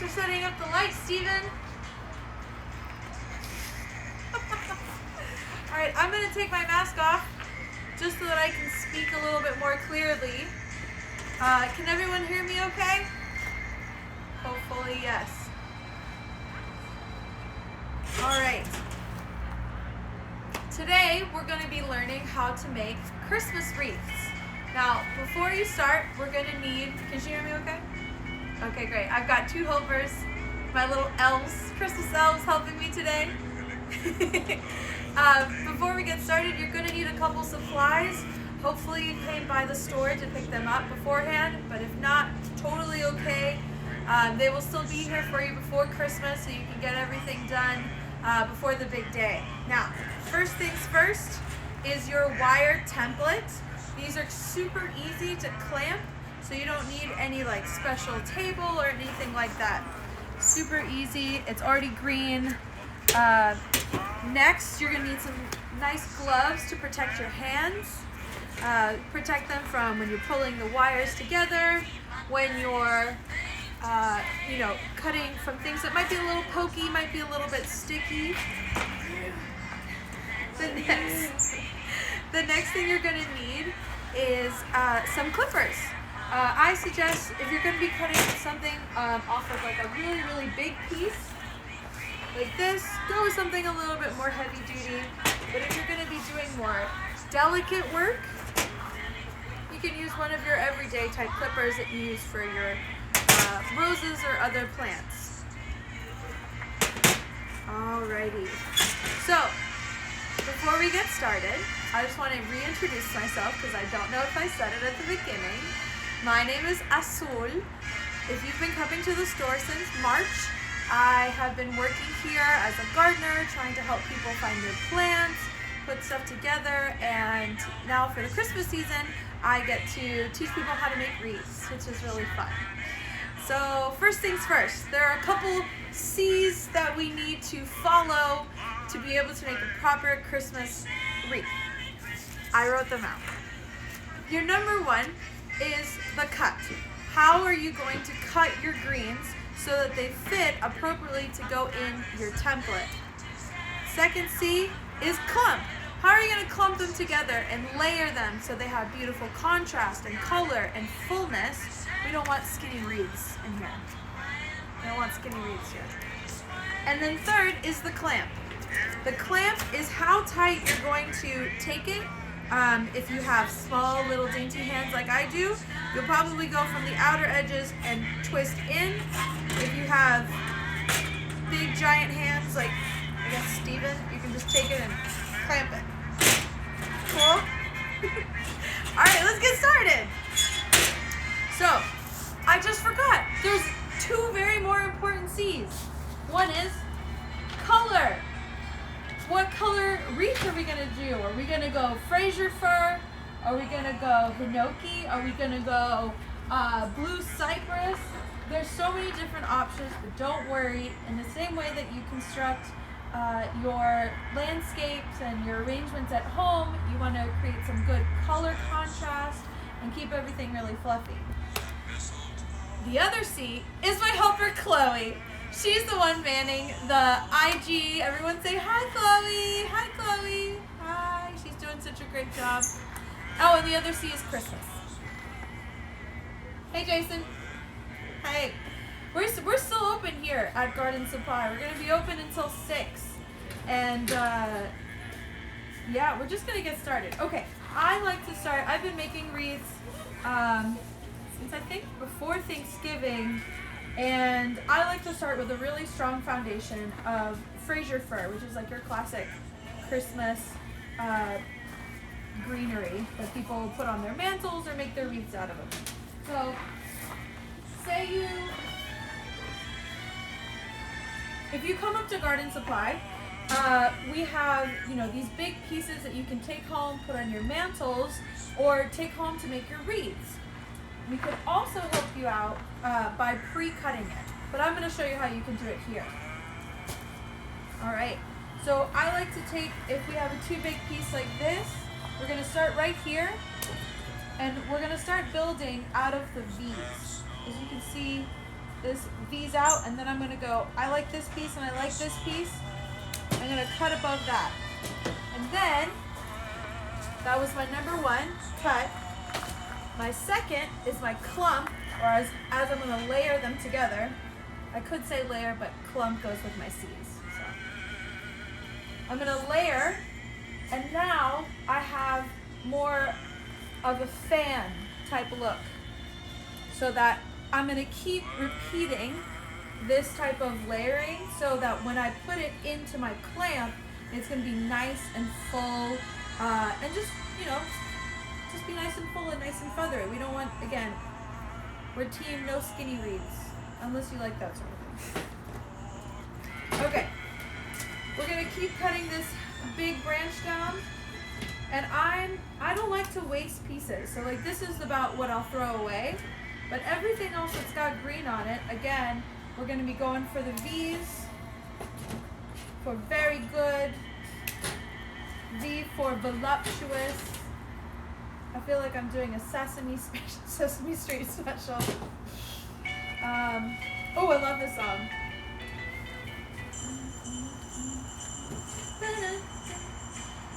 for setting up the lights, Steven. Alright, I'm going to take my mask off just so that I can speak a little bit more clearly. Can everyone hear me okay? Hopefully, yes. Alright. Today, we're going to be learning how to make Christmas wreaths. Now, before you start, we're going to need... Can you hear me okay? Okay, great. I've got two helpers, my little elves, Christmas elves helping me today. Before we get started, you're going to need a couple supplies. Hopefully you came by the store to pick them up beforehand, but if not, totally okay. They will still be here for you before Christmas so you can get everything done before the big day. Now, first things first is your wire template. These are super easy to clamp, so you don't need any like special table or anything like that. Super easy. It's already green. Next, you're going to need some nice gloves to protect your hands. Protect them from when you're pulling the wires together, when you're cutting from things that might be a little pokey, might be a little bit sticky. The next thing you're going to need is some clippers. I suggest if you're going to be cutting something off of like a really, really big piece, like this, go with something a little bit more heavy duty. But if you're going to be doing more delicate work, you can use one of your everyday type clippers that you use for your roses or other plants. Alrighty. So, before we get started, I just want to reintroduce myself because I don't know if I said it at the beginning. My name is Azul. If you've been coming to the store since March, I have been working here as a gardener, trying to help people find their plants, put stuff together, and now for the Christmas season, I get to teach people how to make wreaths, which is really fun. So first things first, there are a couple C's that we need to follow to be able to make a proper Christmas wreath. I wrote them out. Your number one is the cut. How are you going to cut your greens so that they fit appropriately to go in your template? Second C is clump. How are you going to clump them together and layer them so they have beautiful contrast and color and fullness? We don't want skinny wreaths in here. We don't want skinny wreaths here. And then third is the clamp. The clamp is how tight you're going to take it. If you have small little dainty hands like I do, you'll probably go from the outer edges and twist in. If you have big giant hands like I guess Steven, you can just take it and clamp it. Cool? Alright, let's get started. So, I just forgot. There's two very more important C's. One is color. What color wreath are we going to do? Are we going to go Fraser fir? Are we going to go hinoki? Are we going to go blue cypress? There's so many different options, but don't worry. In the same way that you construct your landscapes and your arrangements at home, you want to create some good color contrast and keep everything really fluffy. The other C is my helper, Chloe. She's the one manning the IG. Everyone say, hi, Chloe. Hi, Chloe. Hi. She's doing such a great job. Oh, and the other C is Christmas. Hey, Jason. Hey. We're still open here at Garden Supply. We're going to be open until 6. And, yeah, we're just going to get started. Okay, I like to start. I've been making wreaths since I think before Thanksgiving. And I like to start with a really strong foundation of Fraser fir, which is like your classic Christmas greenery that people put on their mantles or make their wreaths out of them. So, if you come up to Garden Supply, we have, these big pieces that you can take home, put on your mantles, or take home to make your wreaths. We could also help you out by pre-cutting it, but I'm going to show you how you can do it here. All right, so I like to take, if we have a too big piece like this, we're going to start right here, and we're going to start building out of the V's. As you can see, these out, and then I'm gonna go, I like this piece and I like this piece. I'm gonna cut above that. And then, that was my number one cut. My second is my clump, or as I'm gonna layer them together. I could say layer, but clump goes with my C's. So I'm gonna layer, and now I have more of a fan type look. So that I'm gonna keep repeating this type of layering so that when I put it into my clamp, it's gonna be nice and full, and just, you know, just be nice and full and nice and feathery. We don't want, again, we're team no skinny wreaths, unless you like that sort of thing. Okay, we're gonna keep cutting this big branch down, and I don't like to waste pieces. So like this is about what I'll throw away, but everything else that's got green on it, again, we're gonna be going for the V's, for very good, V for voluptuous. I feel like I'm doing a Sesame Street special. Oh, I love this song.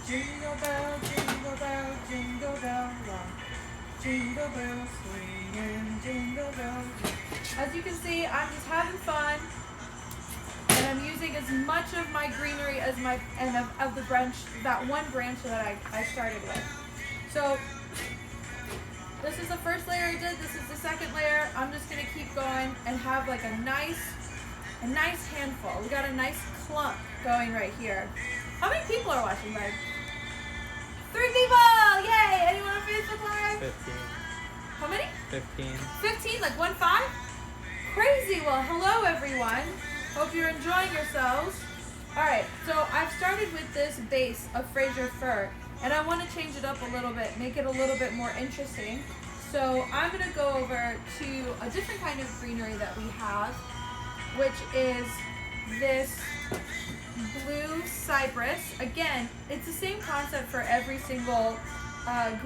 Jingle bell, jingle bell, jingle bell rock. Jingle bell swing and jingle bell. As you can see, I'm just having fun, and I'm using as much of my greenery as of the branch, that one branch that I started with. So this is the first layer I did. This is the second layer. I'm just gonna keep going and have like a nice handful. We got a nice clump going right here. How many people are watching, babe? 3 people! Yay! Anyone on Facebook Live? 15. How many? 15. 15, like 1-5? Crazy. Well, hello everyone. Hope you're enjoying yourselves. Alright, so I've started with this base of Fraser fir, and I want to change it up a little bit, make it a little bit more interesting. So I'm going to go over to a different kind of greenery that we have, which is this blue cypress. Again, it's the same concept for every single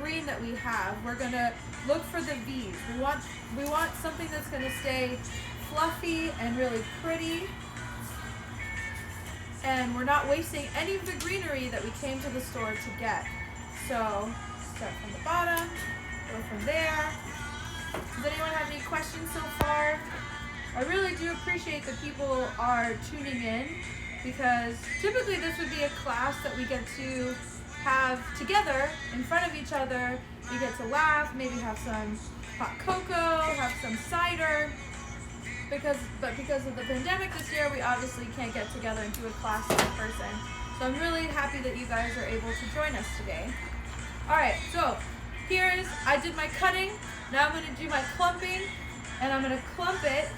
green that we have. We're going to look for the V's. We want something that's going to stay fluffy and really pretty. And we're not wasting any of the greenery that we came to the store to get. So, start from the bottom, go from there. Does anyone have any questions so far? I really do appreciate that people are tuning in, because typically this would be a class that we get to have together in front of each other. We get to laugh, maybe have some hot cocoa, have some cider. But because of the pandemic this year, we obviously can't get together and do a class in person. So I'm really happy that you guys are able to join us today. Alright, so I did my cutting. Now I'm going to do my clumping, and I'm going to clump it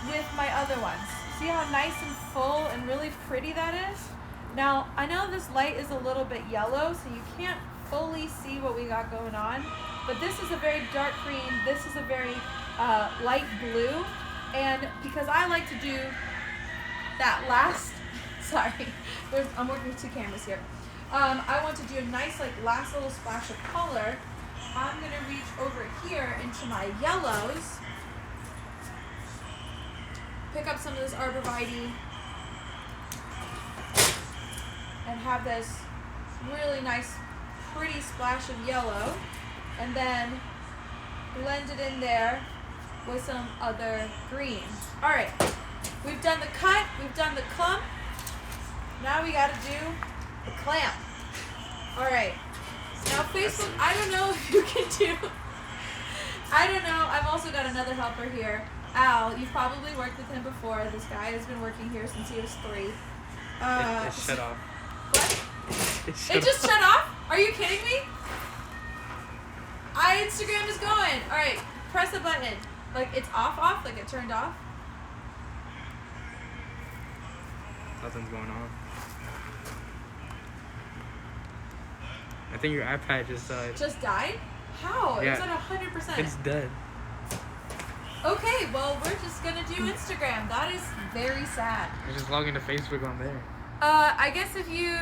with my other ones. See how nice and full and really pretty that is? Now, I know this light is a little bit yellow, so you can't fully see what we got going on, but this is a very dark green, this is a very light blue, and because I like to do that last, sorry, I'm working with 2 cameras here. I want to do a nice last little splash of color. I'm going to reach over here into my yellows, pick up some of this arborvitae, and have this really nice pretty splash of yellow, and then blend it in there with some other green. Alright, we've done the cut, we've done the clump, now we gotta do the clamp. Alright, now Facebook, I don't know if you can do, I don't know, I've also got another helper here, Al. You've probably worked with him before. This guy has been working here since he was 3. It shut off. What? It just shut off? Are you kidding me? Instagram is going. Alright, press the button. It's off, like it turned off. Nothing's going on. I think your iPad just died. Just died? How? Yeah. It's at 100%. It's dead. Okay, well, we're just gonna do Instagram. That is very sad. I just log into Facebook on there. I guess if you...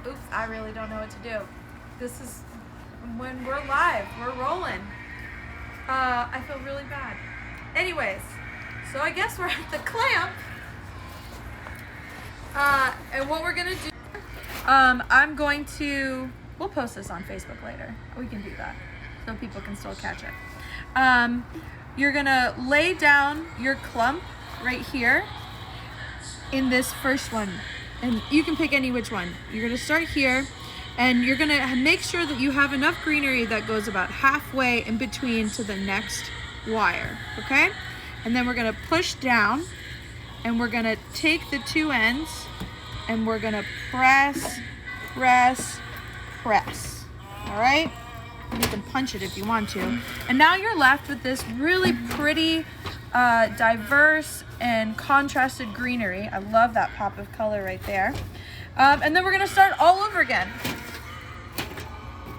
Oops, I really don't know what to do. This is when we're live. We're rolling. I feel really bad. Anyways, so I guess we're at the clamp. And what we're gonna do, I'm going to, we'll post this on Facebook later. We can do that so people can still catch it. You're gonna lay down your clump right here in this first one. And you can pick any which one. You're gonna start here, and you're gonna make sure that you have enough greenery that goes about halfway in between to the next wire, okay? And then we're gonna push down, and we're gonna take the two ends, and we're gonna press, press, press, all right? You can punch it if you want to. And now you're left with this really pretty, diverse and contrasted greenery. I love that pop of color right there. And then we're gonna start all over again.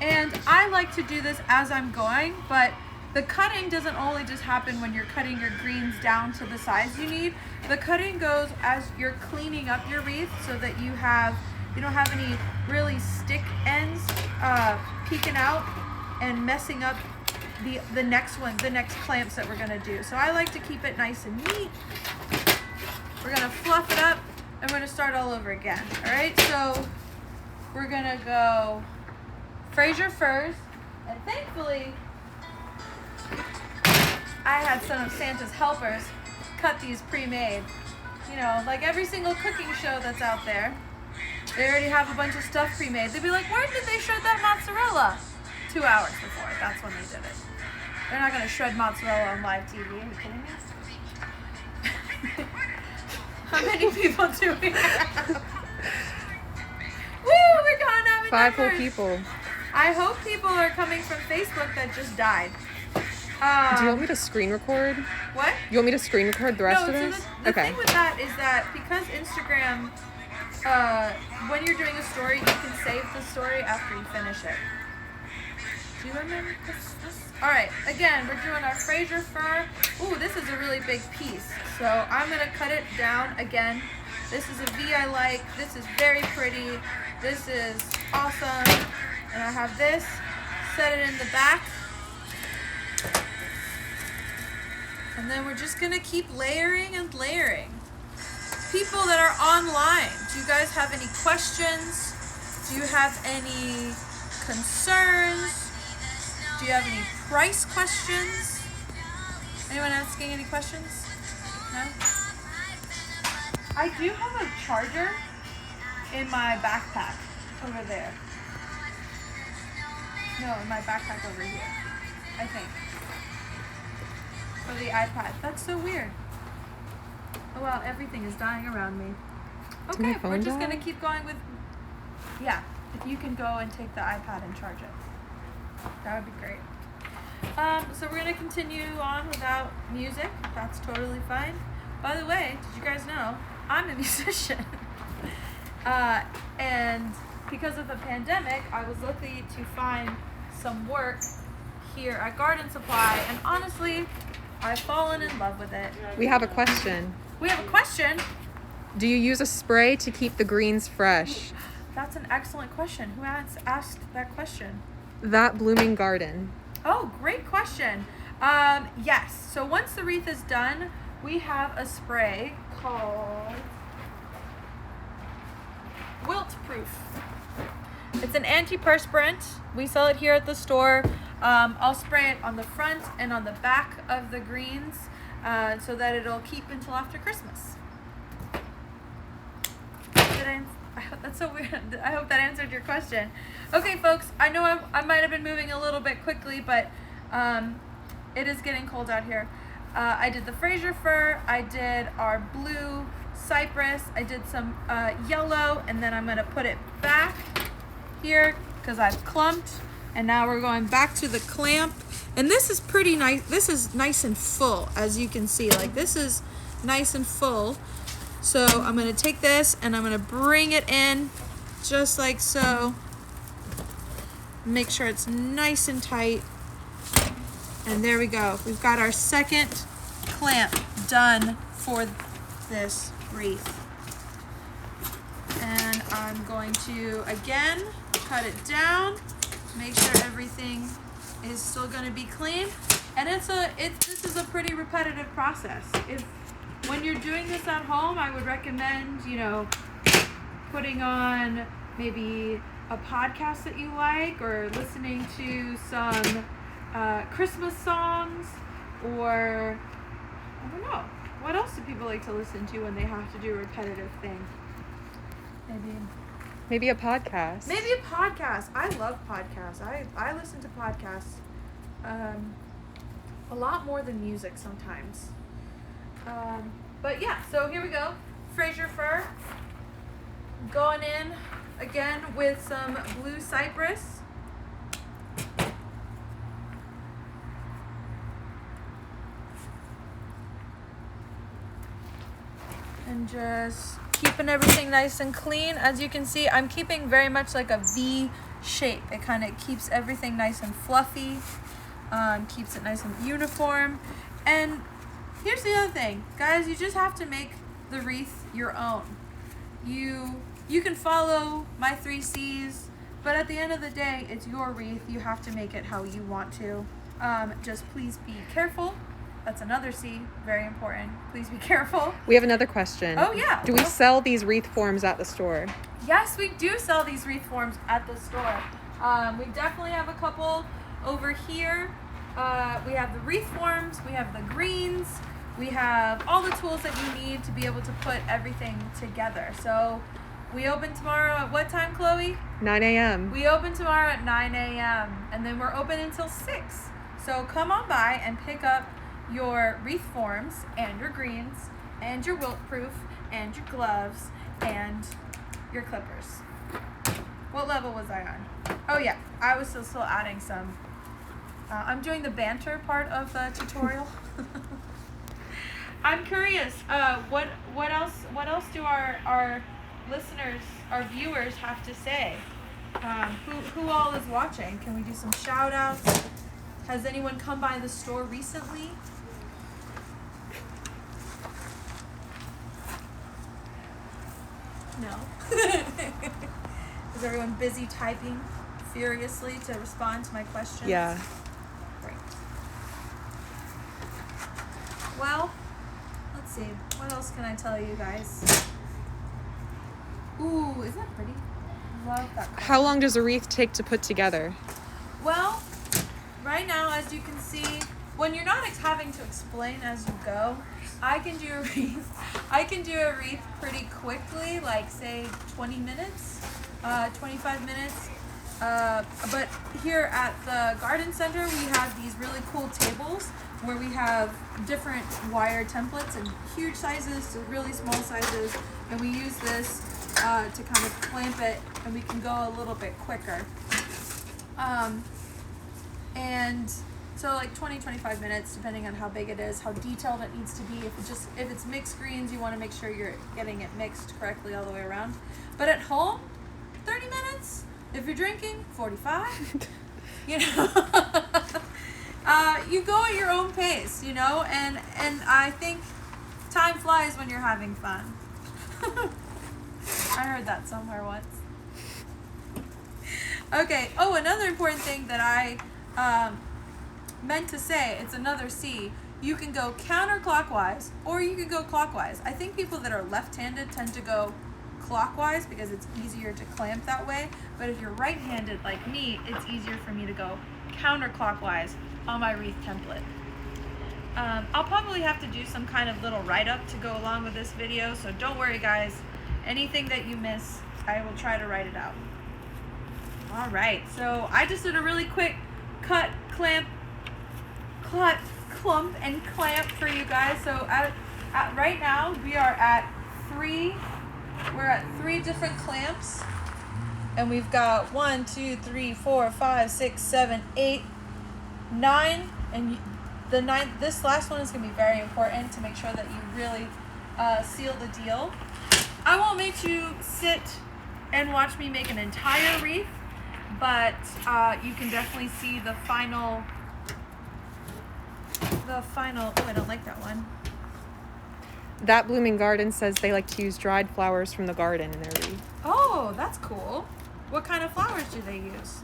And I like to do this as I'm going, but the cutting doesn't only just happen when you're cutting your greens down to the size you need. The cutting goes as you're cleaning up your wreath so that you don't have any really stick ends peeking out and messing up the next clamps that we're gonna do. So I like to keep it nice and neat. We're gonna fluff it up and we're gonna start all over again. All right, so we're gonna go Fraser firs, and thankfully I had some of Santa's helpers cut these pre-made. You know, like every single cooking show that's out there, they already have a bunch of stuff pre-made. They'd be like, where did they shred that mozzarella? 2 hours before, that's when they did it. They're not gonna shred mozzarella on live TV, are you kidding me? How many people do we have? Woo, we're going up in 5 whole numbers. people. I hope people are coming from Facebook that just died. Do you want me to screen record? What? You want me to screen record the rest of so this? the Okay. thing with that is that because Instagram, when you're doing a story, you can save the story after you finish it. Do you remember this? All right, again, we're doing our Fraser fir. Ooh, this is a really big piece. So I'm gonna cut it down again. This is a V I like. This is very pretty. This is awesome. And I have this, set it in the back. And then we're just gonna keep layering and layering. People that are online, do you guys have any questions? Do you have any concerns? Do you have any price questions? Anyone asking any questions? No? I do have a charger in my backpack over there. No, in my backpack over here, I think. For the iPad. That's so weird. Oh wow, everything is dying around me. Did my Okay, phone we're just die? gonna keep going with, yeah, if you can go and take the iPad and charge it. That would be great. So we're gonna continue on without music. That's totally fine. By the way, did you guys know I'm a musician? And because of the pandemic, I was lucky to find some work here at Garden Supply, and honestly, I've fallen in love with it. We have a question. We have a question. Do you use a spray to keep the greens fresh? That's an excellent question. Who has asked that question? That Blooming Garden. Oh, great question. Yes. So once the wreath is done, we have a spray called Wilt Proof. It's an antiperspirant. We sell it here at the store. I'll spray it on the front and on the back of the greens so that it'll keep until after Christmas. That's so weird. I hope that answered your question. Okay, folks, I know I might have been moving a little bit quickly, but it is getting cold out here. I did the Fraser fir, I did our blue cypress, I did some yellow, and then I'm going to put it back here because I've clumped, and now we're going back to the clamp. And this is pretty nice. This is nice and full, as you can see. Like, this is nice and full. So I'm going to take this and I'm going to bring it in just like so. Make sure it's nice and tight. And there we go. We've got our second clamp done for this wreath. And I'm going to, again, cut it down. Make sure everything is still going to be clean. And this is a pretty repetitive process. When you're doing this at home, I would recommend, putting on maybe a podcast that you like, or listening to some Christmas songs, or I don't know. What else do people like to listen to when they have to do a repetitive thing? Maybe a podcast. Maybe a podcast. I love podcasts. I listen to podcasts a lot more than music sometimes. But yeah, so here we go. Fraser fir. Going in again with some blue cypress. And just keeping everything nice and clean. As you can see, I'm keeping very much like a V shape. It kind of keeps everything nice and fluffy, keeps it nice and uniform. And here's the other thing, guys, you just have to make the wreath your own. You can follow my 3 C's, but at the end of the day, it's your wreath. You have to make it how you want to. Just please be careful. That's another C, very important. Please be careful. We have another question. Oh, yeah. Do we sell these wreath forms at the store? Yes, we do sell these wreath forms at the store. We definitely have a couple over here. We have the wreath forms, we have the greens, we have all the tools that you need to be able to put everything together. So we open tomorrow at what time, Chloe? 9 a.m. We open tomorrow at 9 a.m. and then we're open until 6. So come on by and pick up your wreath forms and your greens and your wilt proof and your gloves and your clippers. What level was I on? Oh yeah, I was still adding some. I'm doing the banter part of the tutorial. I'm curious, what else do our listeners, our viewers have to say? Who all is watching? Can we do some shout outs? Has anyone come by the store recently? No. Is everyone busy typing furiously to respond to my questions? Yeah. Great. Well, let's see. What else can I tell you guys? Ooh, isn't that pretty? Love that color. How long does a wreath take to put together? Well, right now, as you can see, when you're not having to explain as you go, I can do a wreath pretty quickly, like say 20 minutes, 25 minutes. But here at the garden center, we have these really cool tables where we have different wire templates and huge sizes to really small sizes, and we use this to kind of clamp it, and we can go a little bit quicker. And so like 20-25 minutes, depending on how big it is, how detailed it needs to be. If it's mixed greens, you want to make sure you're getting it mixed correctly all the way around. But at home, 30 minutes. If you're drinking, 45. You go at your own pace, and I think time flies when you're having fun. I heard that somewhere once. Okay. Oh, another important thing that I meant to say, it's another C. You can go counterclockwise or you can go clockwise. I think people that are left-handed tend to go clockwise because it's easier to clamp that way. But if you're right-handed like me, it's easier for me to go counterclockwise on my wreath template. I'll probably have to do some kind of little write-up to go along with this video, so don't worry, guys. Anything that you miss, I will try to write it out. All right, so I just did a really quick cut, clump, and clamp for you guys. So at right now, we are at 3. We're at 3 different clamps, and we've got 1, 2, 3, 4, 5, 6, 7, 8, 9, and the 9th. This last one is going to be very important to make sure that you really seal the deal. I won't make you sit and watch me make an entire wreath, but you can definitely see the final. Oh, I don't like that one. That Blooming Garden says they like to use dried flowers from the garden in their wreath. Oh, that's cool. What kind of flowers do they use?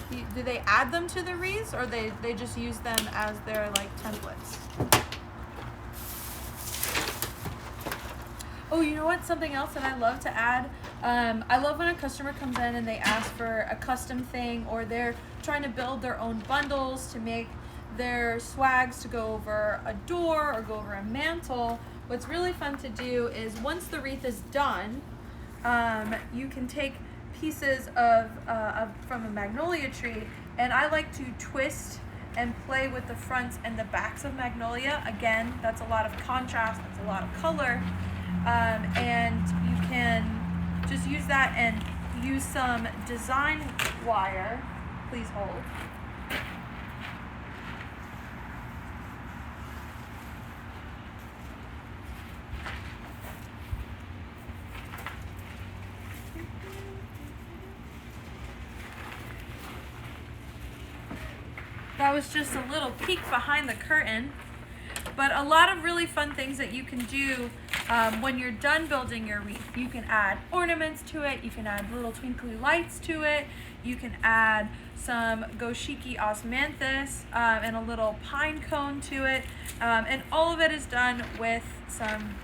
Do they add them to the wreaths, or they just use them as their like templates? Oh, you know what? Something else that I love to add. I love when a customer comes in and they ask for a custom thing, or they're trying to build their own bundles to make their swags to go over a door or go over a mantle. What's really fun to do is once the wreath is done, you can take pieces from a magnolia tree, and I like to twist and play with the fronts and the backs of magnolia. Again, that's a lot of contrast, that's a lot of color, and you can just use that and use some design wire. Please hold. That was just a little peek behind the curtain, but a lot of really fun things that you can do when you're done building your wreath. You can add ornaments to it, you can add little twinkly lights to it, you can add some Goshiki osmanthus and a little pine cone to it, and all of it is done with some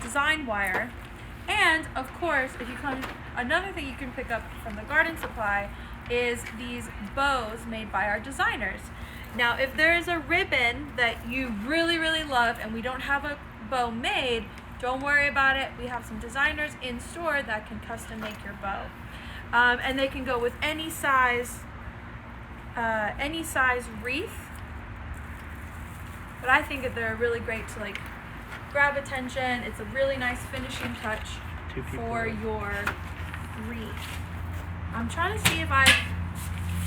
design wire. And of course, another thing you can pick up from the garden supply is these bows made by our designers. Now, if there is a ribbon that you really, really love and we don't have a bow made, don't worry about it. We have some designers in store that can custom make your bow. And they can go with any size wreath. But I think that they're really great to like grab attention. It's a really nice finishing touch for your wreath. I'm trying to see if I've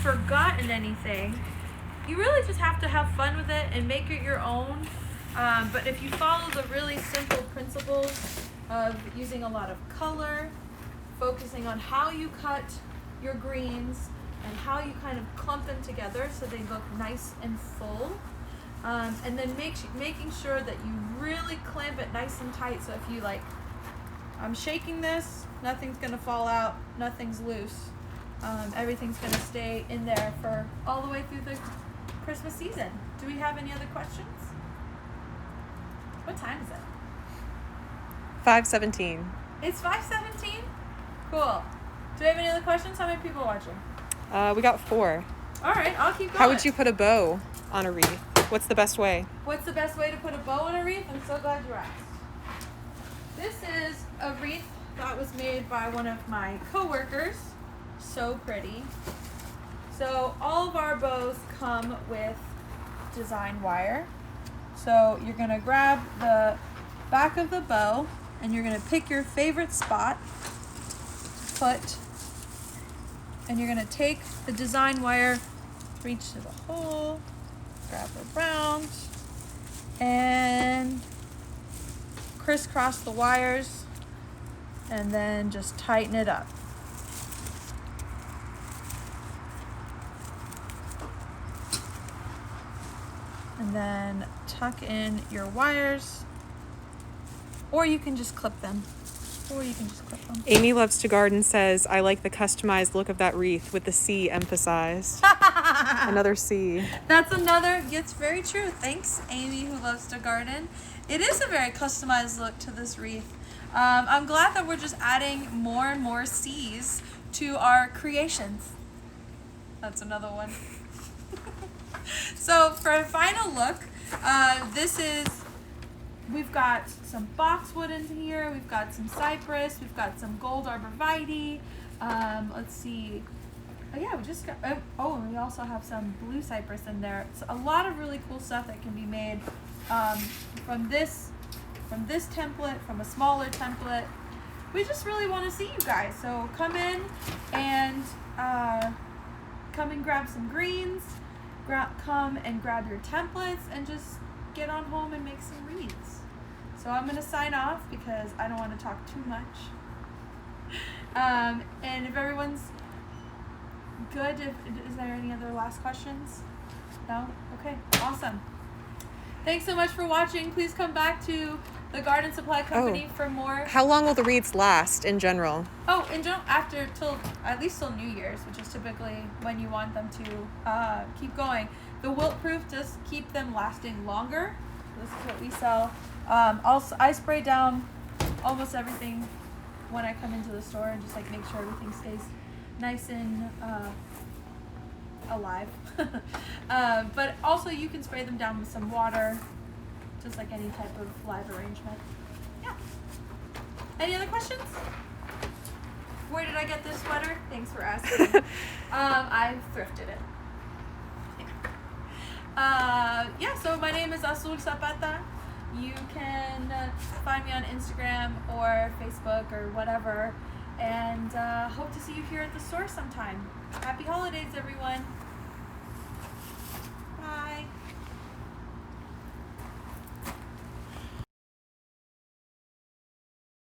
forgotten anything. You really just have to have fun with it and make it your own. But if you follow the really simple principles of using a lot of color, focusing on how you cut your greens and how you kind of clump them together so they look nice and full, and then making sure that you really clamp it nice and tight, so if you like, I'm shaking this, nothing's gonna fall out, nothing's loose. Everything's gonna stay in there for all the way through the Christmas season. Do we have any other questions? What time is it? 5:17. It's 5:17? Cool. Do we have any other questions? How many people are watching? We got 4. All right, I'll keep going. How would you put a bow on a wreath? What's the best way? What's the best way to put a bow on a wreath? I'm so glad you asked. This is a wreath that was made by one of my coworkers. So pretty. So all of our bows come with design wire. So you're gonna grab the back of the bow and you're gonna pick your favorite spot to put, and you're gonna take the design wire, reach to the hole, grab around, and crisscross the wires, and then just tighten it up. And then tuck in your wires, or you can just clip them. Amy Loves to Garden says, I like the customized look of that wreath with the C emphasized. Another C. That's another, it's very true. Thanks, Amy, who loves to garden. It is a very customized look to this wreath. I'm glad that we're just adding more and more C's to our creations. That's another one. So for a final look, we've got some boxwood in here, we've got some cypress, we've got some gold arborvitae, let's see, oh yeah, we just got, and we also have some blue cypress in there. It's a lot of really cool stuff that can be made from this template, from a smaller template. We just really want to see you guys, so come in and grab some greens, come and grab your templates, and just get on home and make some wreaths. So I'm going to sign off because I don't want to talk too much. And if everyone's good, is there any other last questions? No? Okay, awesome. Thanks so much for watching. Please come back to the Garden Supply Company for more. How long will the wreaths last in general? Oh, in general, at least till New Year's, which is typically when you want them to keep going. The wilt proof does keep them lasting longer. This is what we sell. Also, I spray down almost everything when I come into the store and just like make sure everything stays nice and alive. But also you can spray them down with some water, just like any type of live arrangement. Yeah. Any other questions? Where did I get this sweater? Thanks for asking. I thrifted it. Yeah, so my name is Azul Zapata. You can find me on Instagram or Facebook or whatever. And hope to see you here at the store sometime. Happy holidays, everyone. Bye.